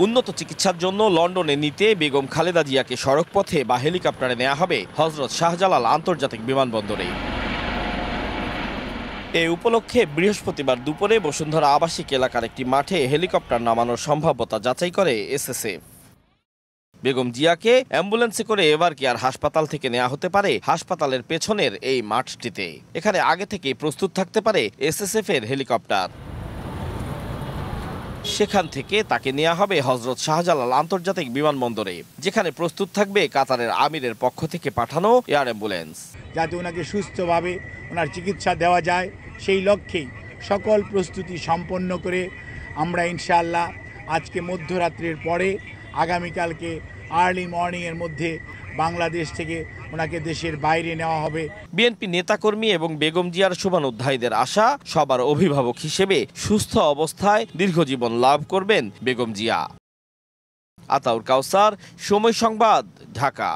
উন্নত চিকিৎসার জন্য লন্ডনে নিতে বেগম খালেদা জিয়াকে সড়কপথে বা হেলিকপ্টারে নেওয়া হবে হযরত শাহজালাল আন্তর্জাতিক বিমানবন্দরে। এ উপলক্ষে বৃহস্পতিবার দুপুরে বসুন্ধরা আবাসিক এলাকার একটি মাঠে হেলিকপ্টার নামানোর সম্ভাব্যতা যাচাই করে এসএসএফ। বেগম জিয়াকে অ্যাম্বুলেন্সে করে এভার কেয়ার হাসপাতাল থেকে নেওয়া হতে পারে হাসপাতালের পেছনের এই মাঠটিতে। এখানে আগে থেকেই প্রস্তুত থাকতে পারে এসএসএফ এর হেলিকপ্টার। সেখান থেকে তাকে নেওয়া হবে হযরত শাহজালাল আন্তর্জাতিক বিমানবন্দরে, যেখানে প্রস্তুত থাকবে কাতারের আমিরের পক্ষ থেকে পাঠানো এয়ার অ্যাম্বুলেন্স। যাতে ওনাকে সুস্থভাবে ওনার চিকিৎসা দেওয়া যায়, সেই লক্ষ্যেই সকল প্রস্তুতি সম্পন্ন করে আমরা ইনশাআল্লাহ আজকে মধ্যরাত্রির পরে আগামীকালকে আর্লি মর্নিংয়ের মধ্যে বাংলাদেশ থেকে ওনাকে দেশের বাইরে নেওয়া হবে। বিএনপি নেতাকর্মী এবং বেগম জিয়ার শুভানুধ্যায়ীদের আশা, সবার অভিভাবক হিসেবে সুস্থ অবস্থায় দীর্ঘজীবন লাভ করবেন বেগম জিয়া। আতাউর কাউসার, সময় সংবাদ, ঢাকা।